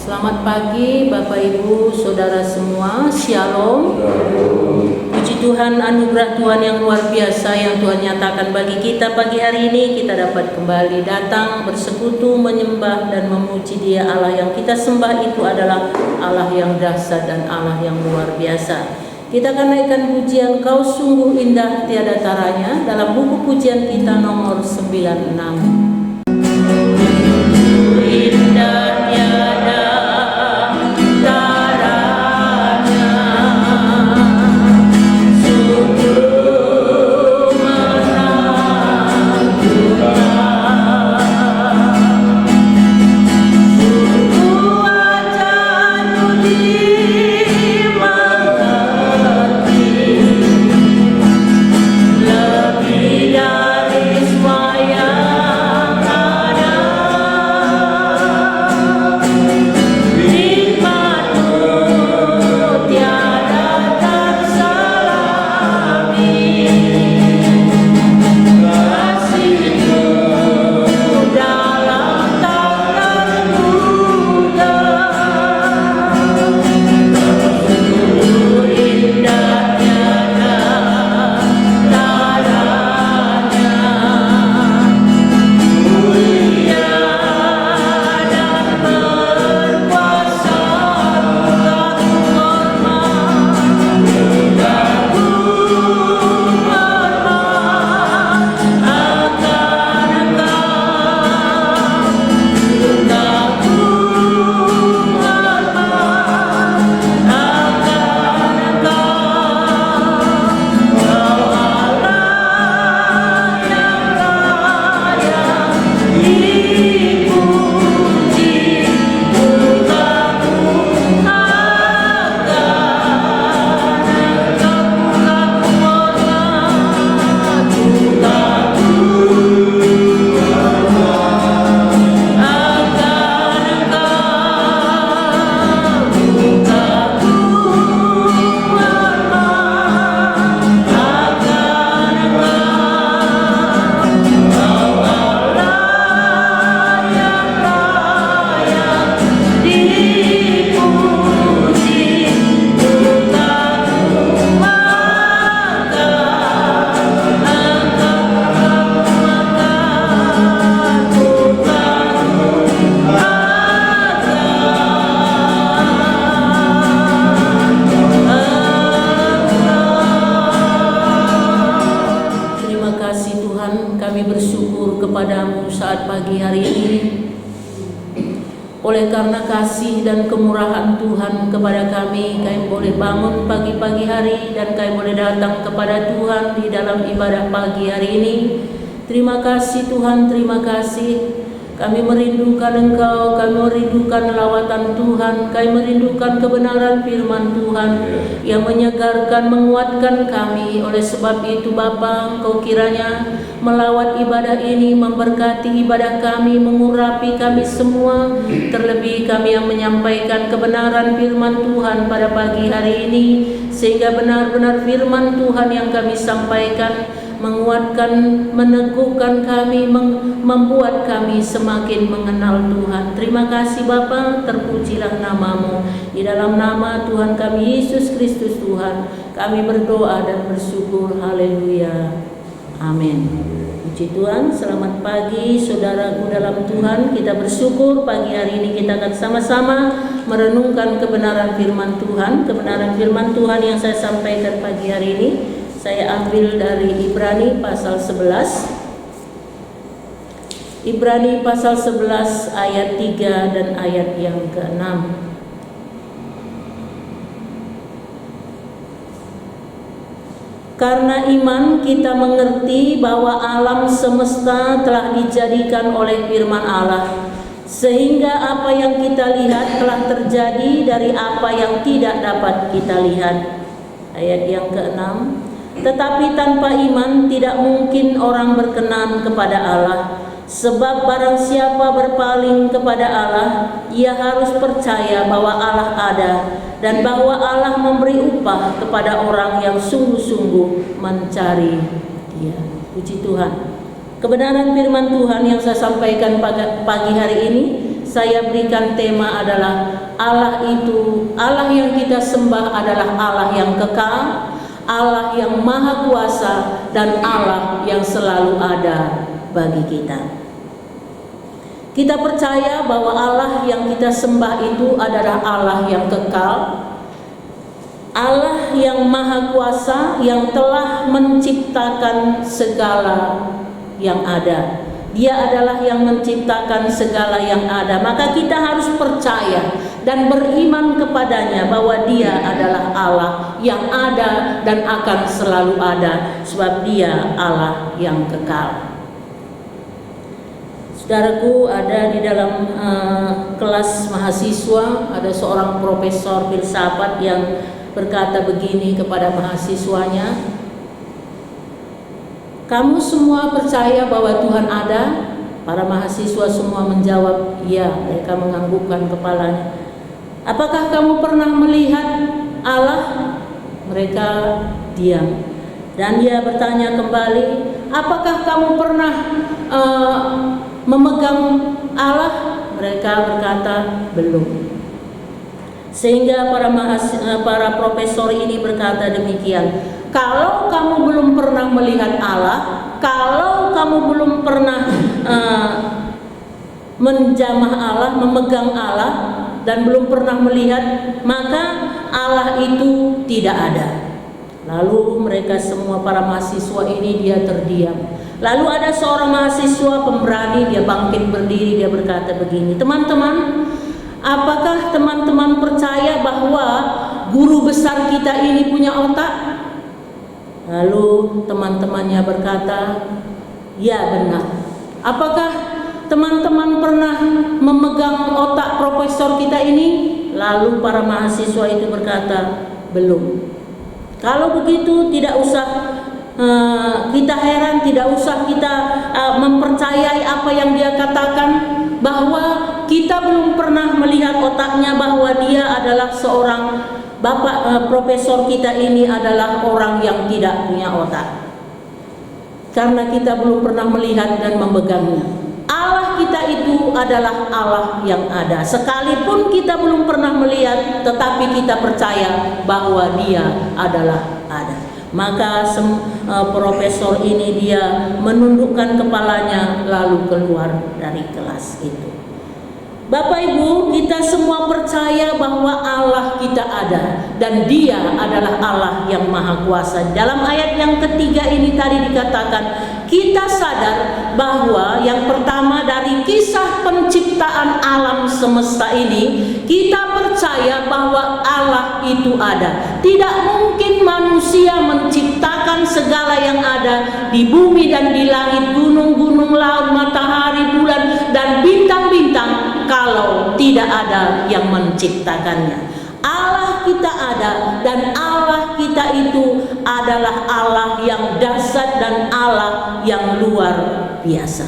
Selamat pagi Bapak Ibu Saudara semua, Shalom. Puji Tuhan, anugerah Tuhan yang luar biasa yang Tuhan nyatakan bagi kita pagi hari ini. Kita dapat kembali datang bersekutu, menyembah dan memuji Dia. Allah yang kita sembah itu adalah Allah yang dahsyat dan Allah yang luar biasa. Kita akan naikkan pujian Kau Sungguh Indah Tiada Taranya dalam buku pujian kita nomor 96. Indah tiada taranya, sungguh menakjubkan, sungguh ajaib dimengerti, lebih dari semua yang ada. Nikmat-Mu tiada tersalami, kasih-Mu dalam tak terduga. Sungguh indah tiada taranya, mulia dan berkuasa, Tuhanku hormat, Tuhanku hormat akan Engkau, Tuhanku hormat akan Engkau, Kau Allah yang layak dipuji, Tuhanku akan Engkau, Tuhanku hormat, Tuhanku akan Engkau, Tuhanku hormat akan Engkau, Kau Allah yang layak dipuji, Tuhanku akan Terima kasih Tuhan, kami bersyukur kepadamu saat pagi hari ini. Oleh karena kasih dan kemurahan Tuhan kepada kami boleh bangun pagi-pagi hari dan kami boleh datang kepada Tuhan di dalam ibadah pagi hari ini. Terima kasih Tuhan, terima kasih. Kami merindukan Engkau, kami merindukan lawatan Tuhan, kami merindukan kebenaran firman Tuhan yang menyegarkan, menguatkan kami. Oleh sebab itu Bapa, Engkau kiranya melawat ibadah ini, memberkati ibadah kami, mengurapi kami semua. Terlebih kami yang menyampaikan kebenaran firman Tuhan pada pagi hari ini, sehingga benar-benar firman Tuhan yang kami sampaikan menguatkan, meneguhkan kami, membuat kami semakin mengenal Tuhan. Terima kasih Bapa, terpujilah nama-Mu. Di dalam nama Tuhan kami Yesus Kristus Tuhan, kami berdoa dan bersyukur. Haleluya. Amin. Puji Tuhan. Selamat pagi saudaraku dalam Tuhan. Kita bersyukur pagi hari ini kita akan sama-sama merenungkan kebenaran firman Tuhan. Kebenaran firman Tuhan yang saya sampaikan pagi hari ini saya ambil dari Ibrani pasal 11. Ibrani pasal 11 ayat 3 dan ayat yang ke-6. Karena iman kita mengerti bahwa alam semesta telah dijadikan oleh firman Allah, sehingga apa yang kita lihat telah terjadi dari apa yang tidak dapat kita lihat. Ayat yang ke-6. Tetapi tanpa iman tidak mungkin orang berkenan kepada Allah. Sebab barang siapa berpaling kepada Allah, ia harus percaya bahwa Allah ada dan bahwa Allah memberi upah kepada orang yang sungguh-sungguh mencari Dia. Puji Tuhan. Kebenaran firman Tuhan yang saya sampaikan pagi hari ini saya berikan tema adalah Allah yang kita sembah adalah Allah yang kekal, Allah yang maha kuasa, dan Allah yang selalu ada bagi kita. Kita percaya bahwa Allah yang kita sembah itu adalah Allah yang kekal, Allah yang maha kuasa, yang telah menciptakan segala yang ada. Dia adalah yang menciptakan segala yang ada. Maka kita harus percaya dan beriman kepadanya bahwa Dia adalah Allah yang ada dan akan selalu ada, sebab Dia Allah yang kekal. Saudaraku, ada di dalam kelas mahasiswa ada seorang profesor filsafat yang berkata begini kepada mahasiswanya, "Kamu semua percaya bahwa Tuhan ada?" Para mahasiswa semua menjawab, "Iya." Mereka menganggukkan kepalanya. "Apakah kamu pernah melihat Allah?" Mereka diam. Dan dia bertanya kembali, "Apakah kamu pernah memegang Allah?" Mereka berkata, "Belum." Sehingga para profesor ini berkata demikian, kalau kamu belum pernah melihat Allah, kalau kamu belum pernah menjamah Allah, memegang Allah, dan belum pernah melihat, maka Allah itu tidak ada. Lalu mereka semua, para mahasiswa ini, dia terdiam. Lalu ada seorang mahasiswa pemberani, dia bangkit berdiri, dia berkata begini, "Teman-teman, apakah teman-teman percaya bahwa guru besar kita ini punya otak?" Lalu teman-temannya berkata, "Ya, benar." "Apakah teman-teman pernah memegang otak profesor kita ini?" Lalu para mahasiswa itu berkata, "Belum." Kalau begitu tidak usah kita heran, tidak usah kita mempercayai apa yang dia katakan, bahwa kita belum pernah melihat otaknya, bahwa dia adalah seorang bapak profesor kita ini adalah orang yang tidak punya otak, karena kita belum pernah melihat dan memegangnya. Allah kita itu adalah Allah yang ada. Sekalipun kita belum pernah melihat, tetapi kita percaya bahwa Dia adalah ada. Maka profesor ini dia menundukkan kepalanya lalu keluar dari kelas itu. Bapak Ibu, kita semua percaya bahwa Allah kita ada dan Dia adalah Allah yang maha kuasa. Dalam ayat yang ketiga ini tadi dikatakan, kita sadar bahwa yang pertama dari kisah penciptaan alam semesta ini, kita percaya bahwa Allah itu ada. Tidak mungkin manusia menciptakan segala yang ada di bumi dan di langit, gunung-gunung, laut, matahari, bulan, dan bintang-bintang kalau tidak ada yang menciptakannya. Allah kita ada, dan Allah kita itu adalah Allah yang dahsyat dan Allah yang luar biasa.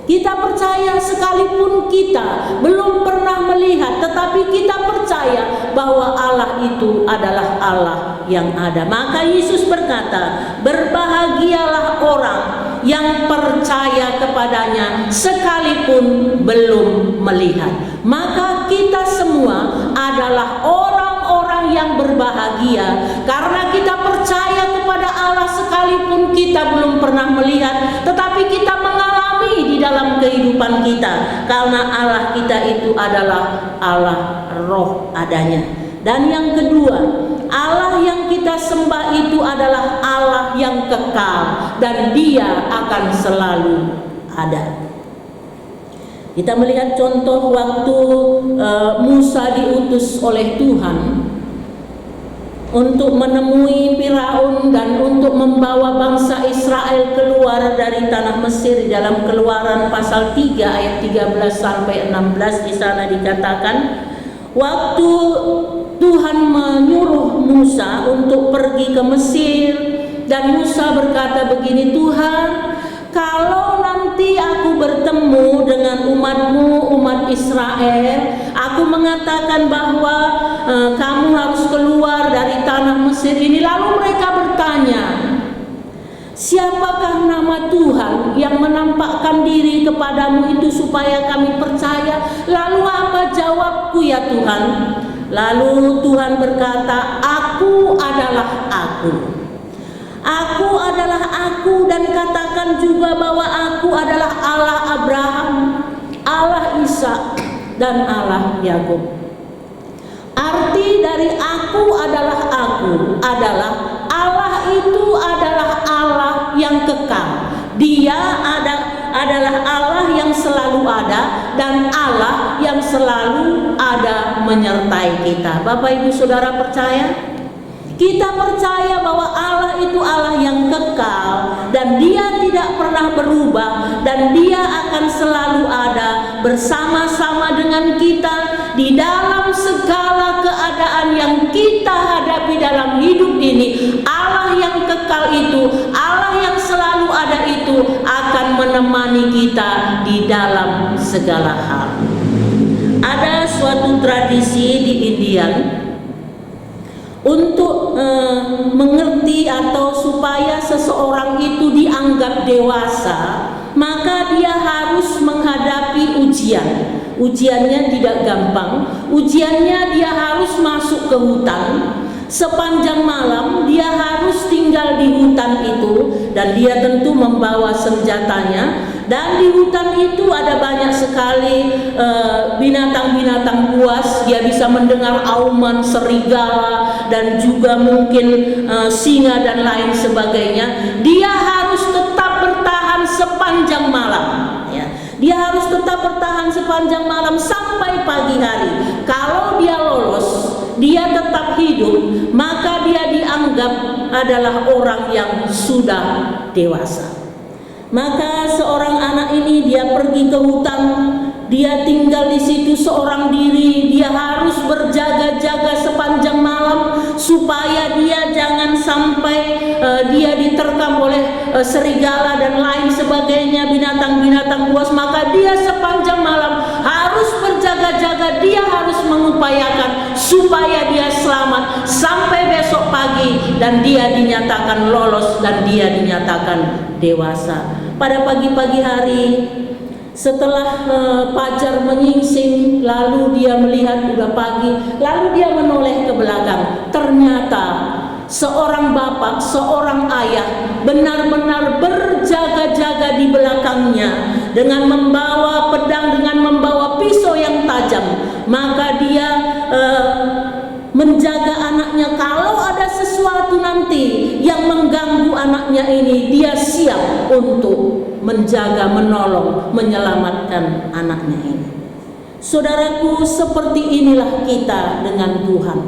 Kita percaya sekalipun kita belum pernah melihat, tetapi kita percaya bahwa Allah itu adalah Allah yang ada. Maka Yesus berkata, "Berbahagialah orang yang percaya kepadanya sekalipun belum melihat." Maka kita semua adalah orang-orang yang berbahagia karena kita percaya kepada Allah sekalipun kita belum pernah melihat, tetapi kita mengalami di dalam kehidupan kita, karena Allah kita itu adalah Allah roh adanya. Dan yang kedua, Allah yang kita sembah itu adalah Allah yang kekal dan Dia akan selalu ada. Kita melihat contoh waktu Musa diutus oleh Tuhan untuk menemui Firaun dan untuk membawa bangsa Israel keluar dari tanah Mesir. Dalam Keluaran pasal 3 ayat 13 sampai 16 di sana dikatakan, waktu Tuhan menyuruh Musa untuk pergi ke Mesir, dan Musa berkata begini, "Tuhan, kalau nanti aku bertemu dengan umatmu, umat Israel, aku mengatakan bahwa kamu harus keluar dari tanah Mesir ini." Lalu mereka bertanya, Siapakah nama Tuhan yang menampakkan diri kepadamu itu supaya kami percaya? Lalu apa jawabku ya Tuhan? Lalu Tuhan berkata, aku adalah aku. Aku adalah aku, dan katakan juga bahwa aku adalah Allah Abraham, Allah Ishak, dan Allah Yakub. Arti dari aku adalah adalah Allah itu adalah Allah yang kekal. Dia adalah Allah yang selalu ada, dan Allah yang selalu ada menyertai kita. Bapak Ibu Saudara percaya? Kita percaya bahwa Allah itu Allah yang kekal, dan Dia tidak pernah berubah, dan Dia akan selalu ada bersama-sama dengan kita di dalam segala keadaan yang kita hadapi dalam hidup ini. Allah yang kekal itu, Allah yang selalu ada itu akan menemani kita di dalam segala hal. Ada suatu tradisi di India untuk mengerti atau supaya seseorang itu dianggap dewasa, maka dia harus menghadapi ujian. Ujiannya tidak gampang. Ujiannya dia harus masuk ke hutan. Sepanjang malam dia harus tinggal di hutan itu, dan dia tentu membawa senjatanya. Dan di hutan itu ada banyak sekali binatang-binatang buas. Dia bisa mendengar auman serigala dan juga mungkin singa dan lain sebagainya. Dia harus tetap bertahan sepanjang malam, ya. Dia harus tetap bertahan sepanjang malam sampai pagi hari. Kalau dia lolos, dia tetap hidup, maka dia dianggap adalah orang yang sudah dewasa. Maka seorang anak ini dia pergi ke hutan, dia tinggal di situ seorang diri. Dia harus berjaga-jaga sepanjang malam supaya dia jangan sampai dia diterkam oleh serigala dan lain sebagainya, binatang-binatang buas. Maka dia sepanjang malam harus berjaga-jaga, dia harus mengupayakan supaya dia selamat sampai besok pagi, dan dia dinyatakan lolos dan dia dinyatakan dewasa. Pada pagi-pagi hari setelah fajar menyingsing, lalu dia melihat udah pagi, lalu dia menoleh ke belakang. Ternyata seorang bapak, seorang ayah benar-benar berjaga-jaga di belakangnya dengan membawa pedang, dengan membawa pisau yang tajam. Maka dia menjaga anaknya. Kalau ada sesuatu nanti yang mengganggu anaknya ini, dia siap untuk menjaga, menolong, menyelamatkan anaknya ini. Saudaraku, seperti inilah kita dengan Tuhan.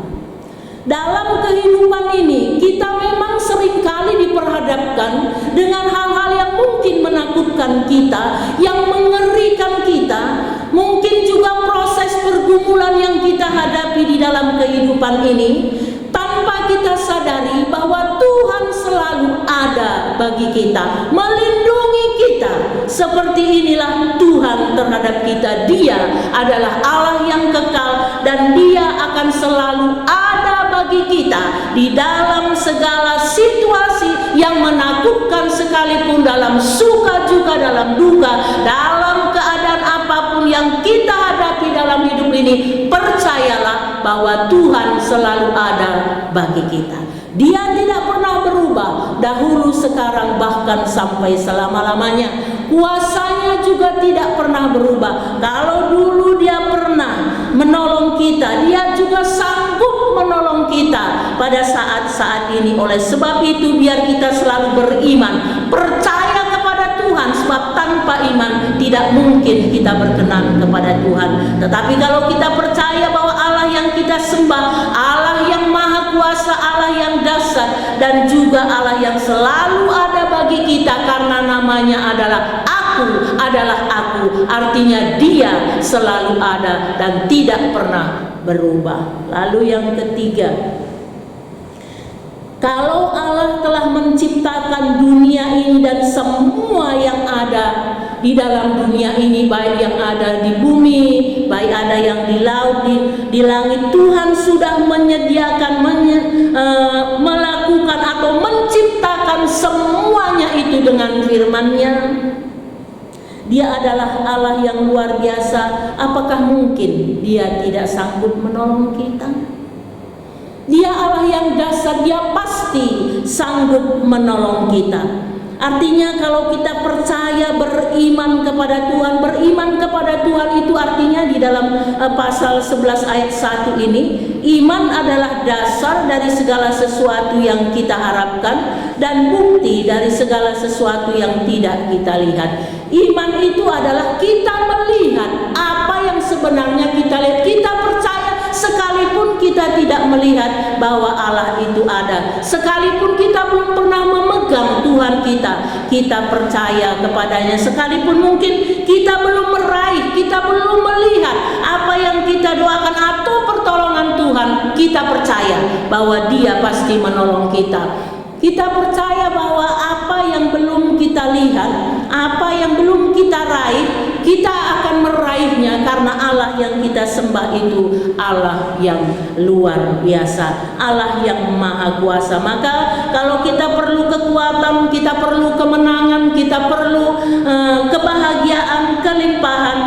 Dalam kehidupan ini kita memang seringkali diperhadapkan dengan hal-hal yang mungkin menakutkan kita, yang mengerikan kita. Mungkin juga proses pergumulan yang kita hadapi di dalam kehidupan ini, tanpa kita sadari bahwa Tuhan selalu ada bagi kita, melindungi kita. Seperti inilah Tuhan terhadap kita. Dia adalah Allah yang kekal, dan Dia akan selalu ada bagi kita di dalam segala situasi yang menakutkan sekalipun, dalam suka juga dalam duka, dalam keadaan apapun yang kita hadapi dalam hidup ini. Percayalah bahwa Tuhan selalu ada bagi kita. Dia tidak pernah berubah, dahulu, sekarang, bahkan sampai selama-lamanya. Kuasanya juga tidak pernah berubah. Kalau dulu Dia pernah menolong kita, Dia juga sanggup menolong kita pada saat-saat ini. Oleh sebab itu, biar kita selalu beriman, percaya kepada Tuhan, sebab tanpa iman tidak mungkin kita berkenan kepada Tuhan. Tetapi kalau kita percaya bahwa Allah yang kita sembah, Allah yang maha kuasa, Allah yang dahsyat, dan juga Allah yang selalu ada bagi kita, karena namanya adalah aku, artinya Dia selalu ada dan tidak pernah berubah. Lalu yang ketiga, kalau Allah telah menciptakan dunia ini dan semua yang ada di dalam dunia ini, baik yang ada di bumi, baik ada yang di laut, di langit, Tuhan sudah menyediakan, melakukan atau menciptakan semuanya itu dengan firman-Nya. Dia adalah Allah yang luar biasa. Apakah mungkin Dia tidak sanggup menolong kita? Dia Allah yang dahsyat, Dia pasti sanggup menolong kita. Artinya kalau kita percaya, beriman kepada Tuhan itu artinya di dalam pasal 11 ayat 1 ini, iman adalah dasar dari segala sesuatu yang kita harapkan dan bukti dari segala sesuatu yang tidak kita lihat. Iman itu adalah kita melihat apa yang sebenarnya kita lihat. Kita percaya sekalipun kita tidak melihat bahwa Allah itu ada, sekalipun kita belum pernah memegang Tuhan kita percaya kepadanya. Sekalipun mungkin kita belum meraih, kita belum melihat apa yang kita doakan atau pertolongan Tuhan, kita percaya bahwa Dia pasti menolong kita. Kita percaya bahwa apa yang belum kita lihat, apa yang belum kita raih, kita akan meraihnya karena Allah yang kita sembah itu Allah yang luar biasa, Allah yang maha kuasa. Maka kalau kita perlu kekuatan, kita perlu kemenangan, kita perlu kebahagiaan, kelimpahan,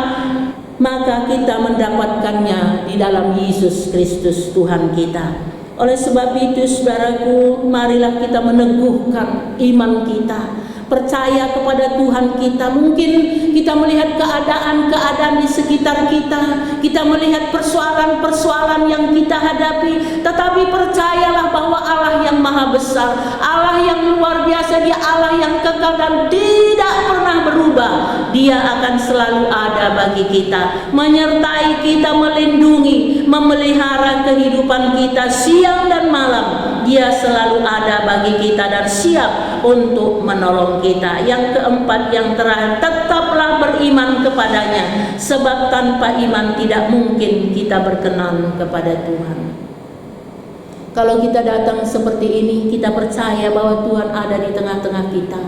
maka kita mendapatkannya di dalam Yesus Kristus Tuhan kita. Oleh sebab itu saudaraku, marilah kita meneguhkan iman kita, percaya kepada Tuhan kita. Mungkin kita melihat keadaan-keadaan di sekitar kita melihat persoalan-persoalan yang kita hadapi, tetapi percayalah bahwa Allah yang maha besar, Allah yang luar biasa, Dia Allah yang kekal dan tidak pernah berubah. Dia akan selalu ada bagi kita, menyertai kita, melindungi, memelihara kehidupan kita siang dan malam. Dia selalu ada bagi kita dan siap untuk menolong kita. Yang keempat, yang terakhir, tetaplah beriman kepadanya, sebab tanpa iman tidak mungkin kita berkenan kepada Tuhan. Kalau kita datang seperti ini, kita percaya bahwa Tuhan ada di tengah-tengah kita.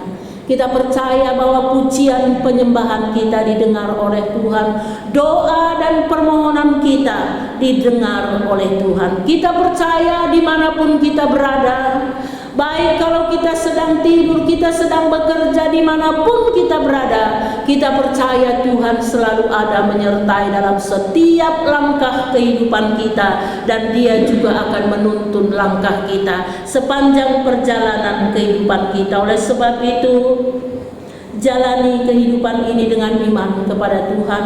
Kita percaya bahwa pujian penyembahan kita didengar oleh Tuhan, doa dan permohonan kita didengar oleh Tuhan. Kita percaya dimanapun kita berada, baik kalau kita sedang tidur, kita sedang bekerja, dimanapun kita berada, kita percaya Tuhan selalu ada menyertai dalam setiap langkah kehidupan kita, dan Dia juga akan menuntun langkah kita sepanjang perjalanan kehidupan kita. Oleh sebab itu, jalani kehidupan ini dengan iman kepada Tuhan,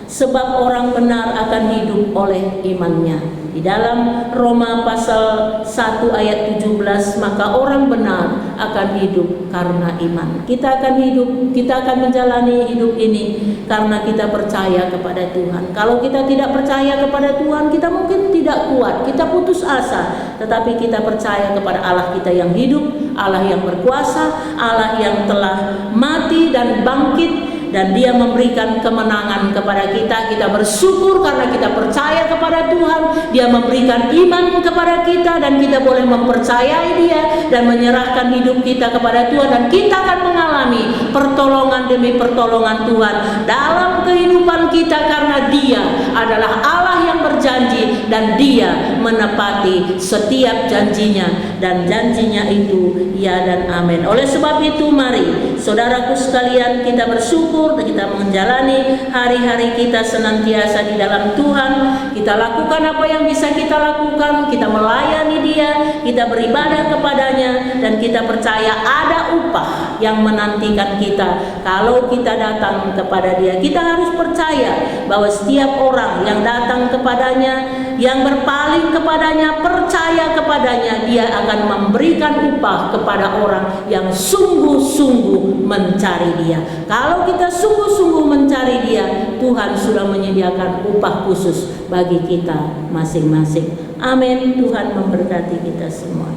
sebab orang benar akan hidup oleh imannya. Di dalam Roma pasal 1 ayat 17, maka orang benar akan hidup karena iman. Kita akan hidup, kita akan menjalani hidup ini karena kita percaya kepada Tuhan. Kalau kita tidak percaya kepada Tuhan, kita mungkin tidak kuat, kita putus asa. Tetapi kita percaya kepada Allah kita yang hidup, Allah yang berkuasa, Allah yang telah mati dan bangkit, dan Dia memberikan kemenangan kepada kita. Kita bersyukur karena kita percaya kepada Tuhan. Dia memberikan iman kepada kita, dan kita boleh mempercayai Dia dan menyerahkan hidup kita kepada Tuhan, dan kita akan mengalami pertolongan demi pertolongan Tuhan dalam kehidupan kita, karena Dia adalah Allah yang berjanji dan Dia menepati setiap janjinya, dan janjinya itu ya dan amin. Oleh sebab itu, mari saudaraku sekalian, kita bersyukur, kita menjalani hari-hari kita senantiasa di dalam Tuhan. Kita lakukan apa yang bisa kita lakukan, kita melayani Dia, kita beribadah kepadanya, dan kita percaya ada upah yang menantikan kita kalau kita datang kepada Dia. Kita harus percaya bahwa setiap orang yang datang kepadanya, yang berpaling kepadanya, percaya kepadanya, Dia akan memberikan upah kepada orang yang sungguh-sungguh mencari Dia. Kalau kita sungguh-sungguh mencari Dia, Tuhan sudah menyediakan upah khusus bagi kita masing-masing. Amin. Tuhan memberkati kita semua.